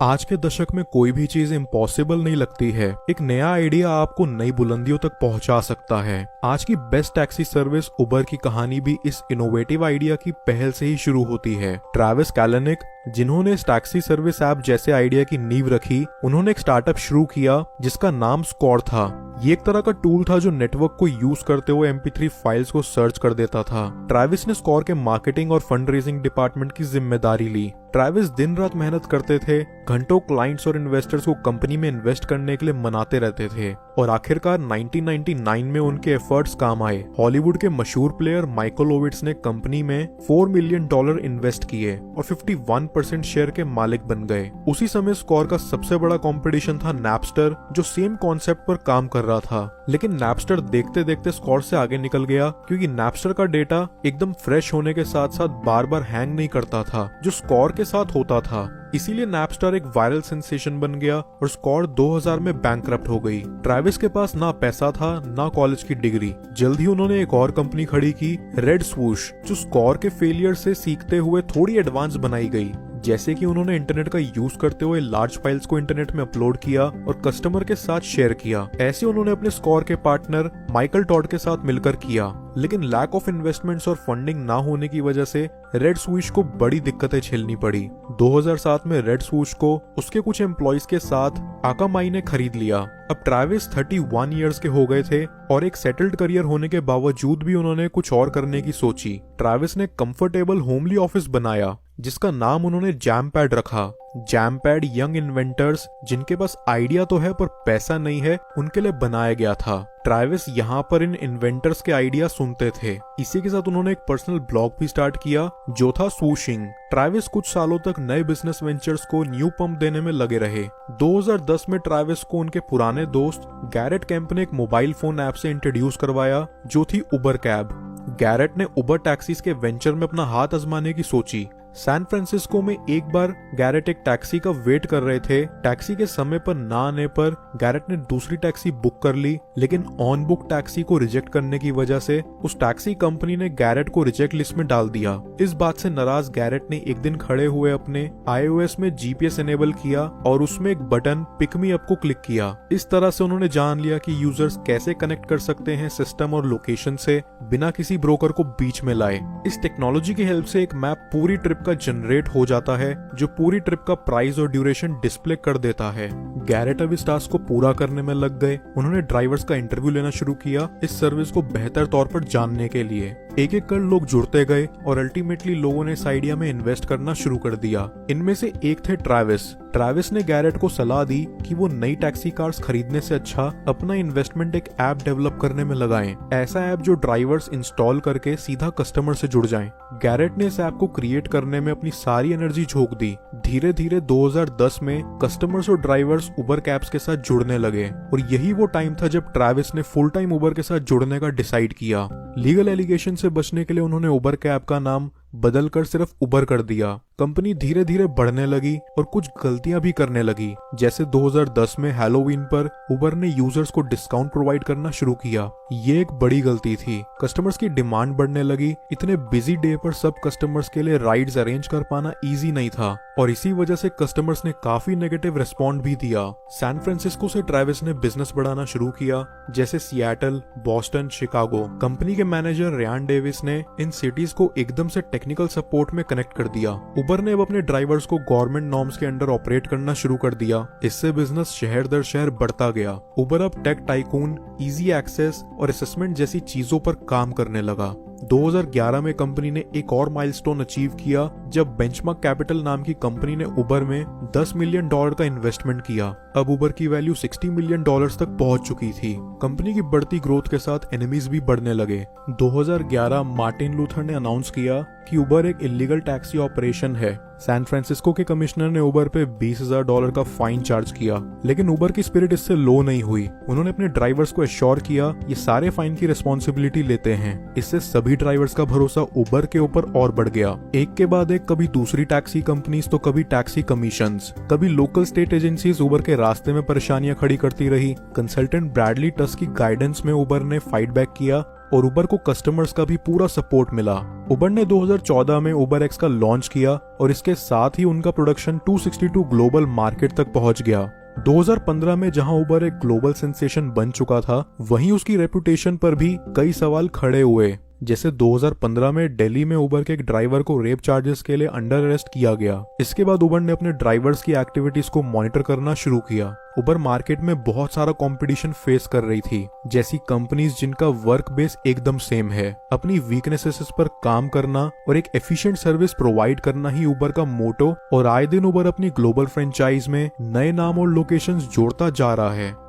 आज के दशक में कोई भी चीज इम्पॉसिबल नहीं लगती है। एक नया आइडिया आपको नई बुलंदियों तक पहुंचा सकता है। आज की बेस्ट टैक्सी सर्विस उबर की कहानी भी इस इनोवेटिव आइडिया की पहल से ही शुरू होती है। ट्रैविस कैलेनिक, जिन्होंने इस टैक्सी सर्विस ऐप जैसे आइडिया की नींव रखी, उन्होंने एक स्टार्टअप शुरू किया जिसका नाम स्कॉर था। ये एक तरह का टूल था जो नेटवर्क को यूज करते हुए MP3 फाइल्स को सर्च कर देता था। ट्रैविस ने स्कॉर के मार्केटिंग और फंड रेजिंग डिपार्टमेंट की जिम्मेदारी ली। ट्रैविस दिन रात मेहनत करते थे, घंटों क्लाइंट्स और इन्वेस्टर्स को कंपनी में इन्वेस्ट करने के लिए मनाते रहते थे और आखिरकार 1999 में उनके एफर्ट्स काम आए। हॉलीवुड के मशहूर प्लेयर माइकल ओविट्स ने कंपनी में $4 मिलियन इन्वेस्ट किए और 51% शेयर के मालिक बन गए। उसी समय स्कॉर का सबसे बड़ा कंपटीशन था नैपस्टर, जो सेम कॉन्सेप्ट पर काम कर रहा था। लेकिन नैपस्टर देखते देखते स्कॉर से आगे निकल गया, क्योंकि नैपस्टर का डेटा एकदम फ्रेश होने के साथ साथ बार बार हैंग नहीं करता था, जो स्कॉर के साथ होता था। इसीलिए नैपस्टर एक वायरल सेंसेशन बन गया और स्कॉर 2000 में बैंकक्रप्ट हो गई। ट्रैविस के पास ना पैसा था ना कॉलेज की डिग्री। जल्द ही उन्होंने एक और कंपनी खड़ी की, रेड स्वूश, जो स्कॉर के फेलियर से सीखते हुए थोड़ी एडवांस बनाई गई। जैसे कि उन्होंने इंटरनेट का यूज करते हुए लार्ज फाइल्स को इंटरनेट में अपलोड किया और कस्टमर के साथ शेयर किया। ऐसे उन्होंने अपने स्कॉर के पार्टनर माइकल टॉड के साथ मिलकर किया। लेकिन लैक ऑफ इन्वेस्टमेंट्स और फंडिंग ना होने की वजह से रेड स्वूश को बड़ी दिक्कतें झेलनी पड़ी। 2007 में रेड स्वूश को उसके कुछ एम्प्लॉइज के साथ अकामाई ने खरीद लिया। अब ट्रैविस 31 इयर्स के हो गए थे और एक सेटल्ड करियर होने के बावजूद भी उन्होंने कुछ और करने की सोची। ट्रैविस ने कंफर्टेबल होमली ऑफिस बनाया जिसका नाम उन्होंने जैमपैड रखा। जैमपैड यंग इन्वेंटर्स जिनके पास आइडिया तो है पर पैसा नहीं है, उनके लिए बनाया गया था। ट्रैविस यहाँ पर इन इन्वेंटर्स के आइडिया सुनते थे। इसी के साथ उन्होंने एक पर्सनल ब्लॉग भी स्टार्ट किया जो था स्वूशिंग। ट्रैविस कुछ सालों तक नए बिजनेस वेंचर्स को न्यू पंप देने में लगे रहे। 2010 में ट्रैविस को उनके पुराने दोस्त गैरेट कैंप ने एक मोबाइल फोन ऐप से इंट्रोड्यूस करवाया जो थी उबर कैब। गैरेट ने उबर टैक्सीज के वेंचर में अपना हाथ आजमाने की सोची। सैन फ्रांसिस्को में एक बार गैरेट एक टैक्सी का वेट कर रहे थे। टैक्सी के समय पर ना आने पर गैरेट ने दूसरी टैक्सी बुक कर ली, लेकिन ऑन बुक टैक्सी को रिजेक्ट करने की वजह से उस टैक्सी कंपनी ने गैरेट को रिजेक्ट लिस्ट में डाल दिया। इस बात से नाराज गैरेट ने एक दिन खड़े हुए अपने iOS में GPS इनेबल किया और उसमें एक बटन पिक मी अप को क्लिक किया। इस तरह से उन्होंने जान लिया कि यूजर्स कैसे कनेक्ट कर सकते हैं सिस्टम और लोकेशन से बिना किसी ब्रोकर को बीच में लाए। इस टेक्नोलॉजी की हेल्प से एक मैप पूरी ट्रिप का जनरेट हो जाता है जो पूरी ट्रिप का प्राइस और ड्यूरेशन डिस्प्ले कर देता है। गैरेट अब इस टास्क को पूरा करने में लग गए। उन्होंने ड्राइवर्स का इंटरव्यू लेना शुरू किया इस सर्विस को बेहतर तौर पर जानने के लिए। एक एक कर लोग जुड़ते गए और अल्टीमेटली लोगों ने इस आइडिया में इन्वेस्ट करना शुरू कर दिया। इनमें से एक थे ट्रैविस। ट्रैविस ने गैरेट को सलाह दी कि वो नई टैक्सी कार्स खरीदने से अच्छा अपना इन्वेस्टमेंट एक ऐप डेवलप करने में लगाएं। ऐसा ऐप जो ड्राइवर्स इंस्टॉल करके सीधा कस्टमर से जुड़ जाएं। गैरेट ने इस ऐप को क्रिएट करने में अपनी सारी एनर्जी झोंक दी। धीरे धीरे 2010 में कस्टमर्स और ड्राइवर्स उबर कैब्स के साथ जुड़ने लगे और यही वो टाइम था जब ट्रैविस ने फुल टाइम उबर के साथ जुड़ने का डिसाइड किया। लीगल एलिगेशन से बचने के लिए उन्होंने उबर कैब का नाम बदलकर सिर्फ उबर कर दिया। कंपनी धीरे धीरे बढ़ने लगी और कुछ गलतियां भी करने लगी। जैसे 2010 में हैलोवीन पर उबर ने यूजर्स को डिस्काउंट प्रोवाइड करना शुरू किया। ये एक बड़ी गलती थी। कस्टमर्स की डिमांड बढ़ने लगी। इतने बिजी डे पर सब कस्टमर्स के लिए राइड्स अरेंज कर पाना इजी नहीं था और इसी वजह से कस्टमर्स ने काफी नेगेटिव रिस्पॉन्ड भी दिया। सैन फ्रांसिस्को से ट्रैविस ने बिजनेस बढ़ाना शुरू किया, जैसे सिएटल, बॉस्टन, शिकागो। कंपनी के मैनेजर रियान डेविस ने इन सिटीज को एकदम से टेक्निकल सपोर्ट में कनेक्ट कर दिया। उबर ने अब अपने ड्राइवर्स को गवर्नमेंट नॉर्म्स के अंडर ऑपरेट करना शुरू कर दिया। इससे बिजनेस शहर दर शहर बढ़ता गया। उबर अब टेक टाइकून, इजी एक्सेस और असेसमेंट जैसी चीजों पर काम करने लगा। 2011 में कंपनी ने एक और माइलस्टोन अचीव किया जब बेंचमार्क कैपिटल नाम की कंपनी ने उबर में $10 मिलियन का इन्वेस्टमेंट किया। अब उबर की वैल्यू $60 मिलियन तक पहुंच चुकी थी। कंपनी की बढ़ती ग्रोथ के साथ एनिमीज भी बढ़ने लगे। 2011 मार्टिन लूथर ने अनाउंस किया कि उबर एक इलीगल टैक्सी ऑपरेशन है। सैन फ्रांसिस्को के कमिश्नर ने उबर पे $20,000 का फाइन चार्ज किया, लेकिन उबर की स्पिरिट इससे लो नहीं हुई। उन्होंने अपने ड्राइवर्स को एश्योर किया ये सारे फाइन की रिस्पॉन्सिबिलिटी लेते हैं। इससे सभी ड्राइवर्स का भरोसा उबर के ऊपर और बढ़ गया। एक के बाद एक कभी दूसरी टैक्सी कंपनीज तो कभी टैक्सी कमीशंस, कभी लोकल स्टेट एजेंसीज उबर के रास्ते में परेशानियां खड़ी करती रही। कंसल्टेंट ब्रैडली टस्क की गाइडेंस में उबर ने फाइट बैक किया और उबर को कस्टमर्स का भी पूरा सपोर्ट मिला। उबर ने 2014 में उबर एक्स का लॉन्च किया और इसके साथ ही उनका प्रोडक्शन 262 ग्लोबल मार्केट तक पहुंच गया। 2015 में जहां उबर एक ग्लोबल सेंसेशन बन चुका था, वहीं उसकी रेपुटेशन पर भी कई सवाल खड़े हुए। जैसे 2015 में दिल्ली में उबर के एक ड्राइवर को रेप चार्जेस के लिए अंडर अरेस्ट किया गया। इसके बाद उबर ने अपने ड्राइवर्स की एक्टिविटीज को मॉनिटर करना शुरू किया। उबर मार्केट में बहुत सारा कंपटीशन फेस कर रही थी, जैसी कंपनीज जिनका वर्क बेस एकदम सेम है। अपनी वीकनेसेस पर काम करना और एक एफिशिएंट सर्विस प्रोवाइड करना ही उबर का मोटो, और आए दिन उबर अपनी ग्लोबल फ्रेंचाइज में नए नाम और लोकेशंस जोड़ता जा रहा है।